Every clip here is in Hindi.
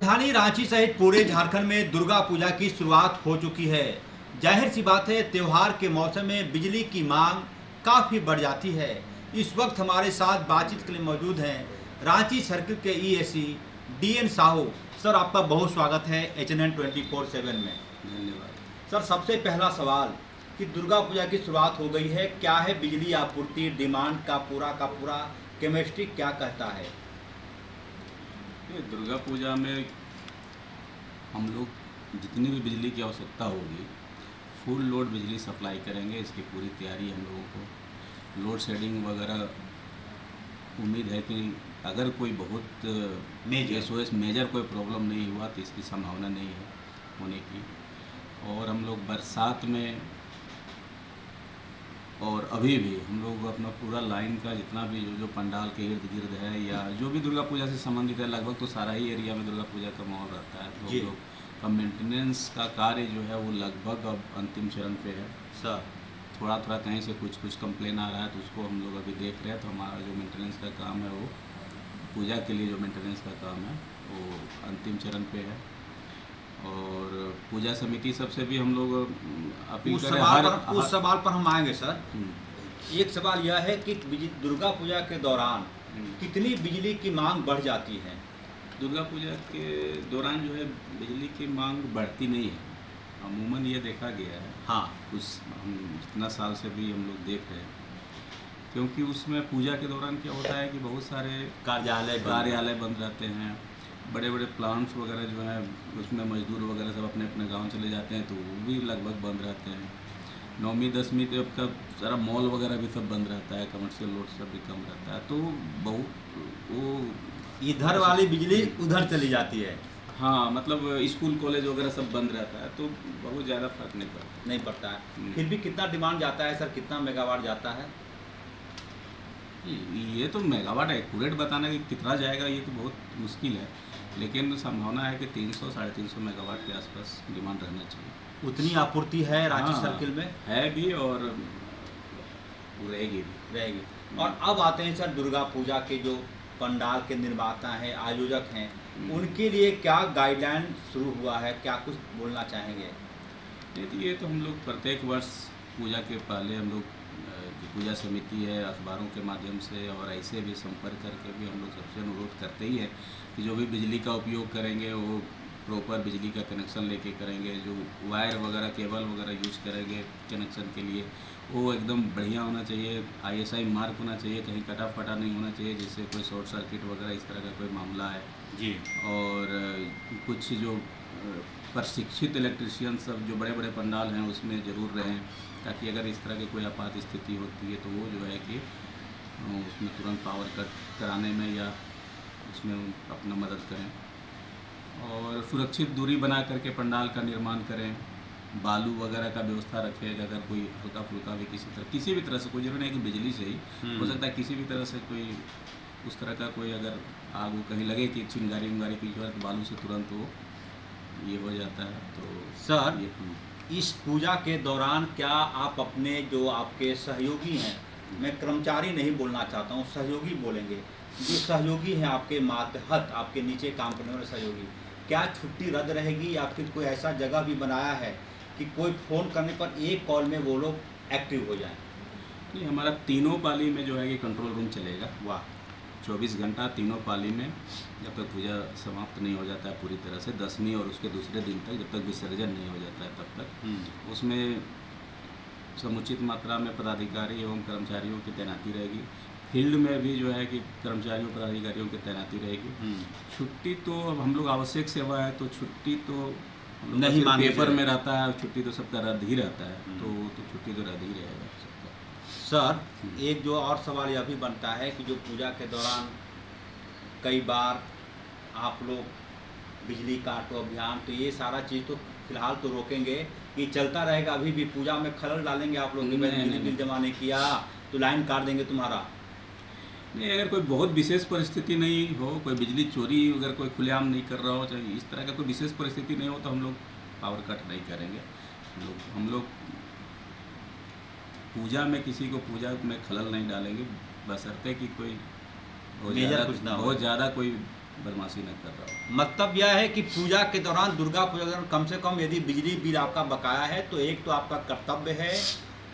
राजधानी रांची सहित पूरे झारखंड में दुर्गा पूजा की शुरुआत हो चुकी है। जाहिर सी बात है, त्योहार के मौसम में बिजली की मांग काफ़ी बढ़ जाती है। इस वक्त हमारे साथ बातचीत के लिए मौजूद हैं रांची सर्किल के ईएसी डीएन साहू। सर, आपका बहुत स्वागत है HNN 24/7 में। धन्यवाद। सर, सबसे पहला सवाल कि दुर्गा पूजा की शुरुआत हो गई है, क्या है बिजली आपूर्ति, डिमांड का पूरा केमिस्ट्री क्या कहता है? ये दुर्गा पूजा में हम लोग जितनी भी बिजली की आवश्यकता होगी फुल लोड बिजली सप्लाई करेंगे। इसकी पूरी तैयारी हम लोगों को। लोड शेडिंग वगैरह उम्मीद है कि अगर कोई बहुत SOS मेजर कोई प्रॉब्लम नहीं हुआ तो इसकी संभावना नहीं है होने की। और हम लोग बरसात में और अभी भी हम लोग अपना पूरा लाइन का जितना भी जो पंडाल के इर्द गिर्द है या जो भी दुर्गा पूजा से संबंधित है, लगभग तो सारा ही एरिया में दुर्गा पूजा का माहौल रहता है। तो लोग का मेंटेनेंस का कार्य जो है वो लगभग अब अंतिम चरण पे है। सर, थोड़ा कहीं से कुछ कंप्लेन आ रहा है तो उसको हम लोग अभी देख रहे हैं। तो हमारा जो मेंटेनेंस का काम है वो पूजा के लिए जो मेंटेनेंस का काम है वो अंतिम चरण पे है। और पूजा समिति सबसे भी हम लोग अपील उस करें। सवाल पर हम आएंगे सर। एक सवाल यह है कि दुर्गा पूजा के दौरान कितनी बिजली की मांग बढ़ जाती है? दुर्गा पूजा के दौरान जो है बिजली की मांग बढ़ती नहीं है। अमूमन ये देखा गया है। हाँ, हम इतना साल से भी हम लोग देख रहे हैं, क्योंकि उसमें पूजा के दौरान क्या होता है कि बहुत सारे कार्यालय बंद रहते हैं। बड़े बड़े प्लांट्स वगैरह जो हैं उसमें मजदूर वगैरह सब अपने अपने गांव चले जाते हैं, तो वो भी लगभग बंद रहते हैं। 9वीं 10वीं तक का सारा मॉल वगैरह भी सब बंद रहता है, कमर्शियल लोड सब भी कम रहता है। तो वो इधर वाली बिजली उधर चली जाती है। हाँ, मतलब स्कूल कॉलेज वगैरह सब बंद रहता है, तो बहुत ज़्यादा फर्क नहीं पड़ता है। फिर भी कितना डिमांड जाता है सर, कितना मेगावाट जाता है? ये तो मेगावाट एक्यूरेट बताना कि कितना जाएगा ये तो बहुत मुश्किल है, लेकिन संभावना है कि 300-350 मेगावाट के आसपास डिमांड रहना चाहिए। उतनी आपूर्ति है रांची सर्किल में? है भी और रहेगी। और अब आते हैं सर दुर्गा पूजा के जो पंडाल के निर्माता हैं, आयोजक हैं, उनके लिए क्या गाइडलाइन शुरू हुआ है, क्या कुछ बोलना चाहेंगे? ये तो हम लोग प्रत्येक वर्ष पूजा के पहले हम लोग जो पूजा समिति है अखबारों के माध्यम से और ऐसे भी संपर्क करके भी हम लोग सबसे अनुरोध करते ही हैं कि जो भी बिजली का उपयोग करेंगे वो प्रॉपर बिजली का कनेक्शन लेके करेंगे। जो वायर वगैरह केबल वगैरह यूज़ करेंगे कनेक्शन के लिए वो एकदम बढ़िया होना चाहिए, ISI मार्क होना चाहिए, कहीं कटा फटा नहीं होना चाहिए जिससे कोई शॉर्ट सर्किट वगैरह इस तरह का कोई मामला है जी। और कुछ जो प्रशिक्षित इलेक्ट्रिशियन सब जो बड़े बड़े पंडाल हैं उसमें ज़रूर रहें, ताकि अगर इस तरह की कोई आपात स्थिति होती है तो वो जो है कि उसमें तुरंत पावर कट कराने में या उसमें अपना मदद करें। और सुरक्षित दूरी बना करके पंडाल का निर्माण करें। बालू वगैरह का व्यवस्था रखें। अगर कोई हल्का फुल्का भी किसी भी तरह से, कोई जरूरी नहीं कि बिजली से ही हो सकता है, किसी भी तरह से कोई उस तरह का कोई अगर आग कहीं लगे कि चिंगारी उंगारी की जो है तो बालू से तुरंत वो ये हो जाता है। तो सर, इस पूजा के दौरान क्या आप अपने जो आपके सहयोगी हैं, मैं कर्मचारी नहीं बोलना चाहता हूँ, सहयोगी बोलेंगे, जो सहयोगी हैं आपके मातहत, आपके नीचे काम करने वाले सहयोगी, क्या छुट्टी रद्द रहेगी या फिर कोई ऐसा जगह भी बनाया है कि कोई फ़ोन करने पर एक कॉल में वो लोग एक्टिव हो जाएं? नहीं, हमारा तीनों पाली में जो है कि कंट्रोल रूम चलेगा। वाह! 24 घंटा तीनों पाली में, जब तक पूजा समाप्त नहीं हो जाता है पूरी तरह से 10वीं और उसके दूसरे दिन तक, जब तक विसर्जन नहीं हो जाता है तब तक उसमें समुचित मात्रा में पदाधिकारी एवं कर्मचारियों की तैनाती रहेगी। फील्ड में भी जो है कि कर्मचारियों पदाधिकारियों की तैनाती रहेगी। छुट्टी तो हम लोग आवश्यक सेवा है तो छुट्टी तो नहीं, पेपर में रहता है, छुट्टी तो सबका रद्द ही रहता है, तो छुट्टी तो रद्द ही रहेगा सबका। सर, एक जो और सवाल यह भी बनता है कि जो पूजा के दौरान कई बार आप लोग बिजली काटो अभियान, तो ये सारा चीज़ तो फिलहाल तो रोकेंगे, कि चलता रहेगा? अभी भी पूजा में खलल डालेंगे आप लोग कि बिजली बिल जमा नहीं किया तो लाइन काट देंगे तुम्हारा? नहीं, अगर कोई बहुत विशेष परिस्थिति नहीं हो, कोई बिजली चोरी अगर कोई खुलेआम नहीं कर रहा हो, चाहे इस तरह का कोई विशेष परिस्थिति नहीं हो, तो हम लोग पावर कट नहीं करेंगे। हम लोग पूजा में किसी को पूजा में खलल नहीं डालेंगे, बशर्ते कि कोई बहुत ज़्यादा कोई बदमाशी न कर रहा हो। मतलब यह है कि पूजा के दौरान, दुर्गा पूजा के दौरान कम से कम यदि बिजली बिल आपका बकाया है तो एक तो आपका कर्तव्य है,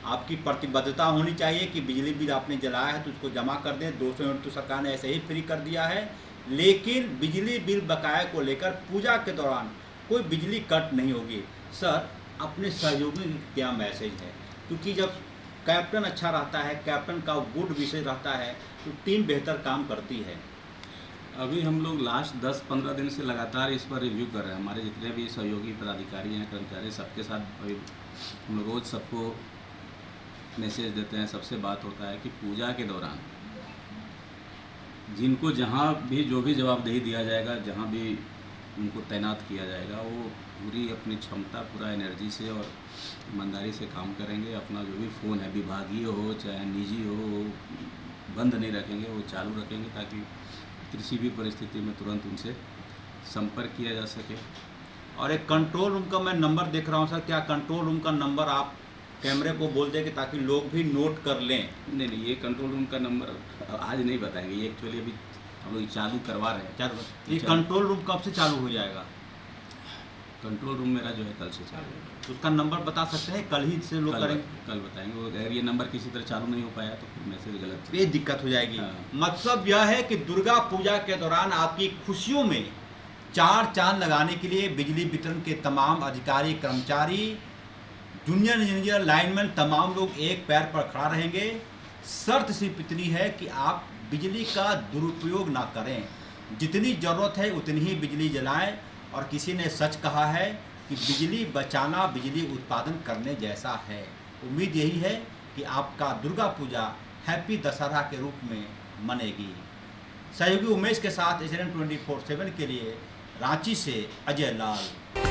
आपकी प्रतिबद्धता होनी चाहिए कि बिजली बिल आपने जलाया है तो उसको जमा कर दें। 200 यूनिट तो सरकार ने ऐसे ही फ्री कर दिया है, लेकिन बिजली बिल बकाया को लेकर पूजा के दौरान कोई बिजली कट नहीं होगी। सर, अपने सहयोगियों की क्या मैसेज है? क्योंकि जब कैप्टन अच्छा रहता है, कैप्टन का गुड विषय रहता है तो टीम बेहतर काम करती है। अभी हम लोग लास्ट 10-15 दिन से लगातार इस पर रिव्यू कर रहे हैं। हमारे जितने भी सहयोगी पदाधिकारी हैं, कर्मचारी, सबके साथ अभी हम लोग रोज़ सबको मैसेज देते हैं। सबसे बात होता है कि पूजा के दौरान जिनको जहाँ भी जो भी जवाबदेही दिया जाएगा, जहाँ भी उनको तैनात किया जाएगा, वो पूरी अपनी क्षमता, पूरा एनर्जी से और ईमानदारी से काम करेंगे। अपना जो भी फ़ोन है, विभागीय हो चाहे निजी हो, बंद नहीं रखेंगे, वो चालू रखेंगे ताकि किसी भी परिस्थिति में तुरंत उनसे संपर्क किया जा सके। और एक कंट्रोल रूम का मैं नंबर देख रहा हूँ सर, क्या कंट्रोल रूम का नंबर आप कैमरे को बोल देंगे ताकि लोग भी नोट कर लें? नहीं, ये कंट्रोल रूम का नंबर आज नहीं बताएंगे, ये एक्चुअली अभी हम लोग चालू करवा रहे हैं। ये कंट्रोल रूम कब से चालू हो जाएगा? कंट्रोल रूम मेरा जो है कल से चालू होगा। उसका नंबर बता सकते हैं? कल ही से लोग करेंगे? कल बताएंगे। वो अगर ये नंबर किसी तरह चालू नहीं हो पाया तो फिर मैसेज गलत, ये दिक्कत हो जाएगी। हाँ। मतलब यह है कि दुर्गा पूजा के दौरान आपकी खुशियों में चार चांद लगाने के लिए बिजली वितरण के तमाम अधिकारी, कर्मचारी, जूनियर इंजीनियर, लाइनमैन, तमाम लोग एक पैर पर खड़ा रहेंगे। शर्त सिर्फ इतनी है कि आप बिजली का दुरुपयोग ना करें, जितनी ज़रूरत है उतनी ही बिजली जलाएं। और किसी ने सच कहा है कि बिजली बचाना बिजली उत्पादन करने जैसा है। उम्मीद यही है कि आपका दुर्गा पूजा हैप्पी दशहरा के रूप में मनेगी। सहयोगी उमेश के साथ SNN 24/7 के लिए रांची से अजय लाल।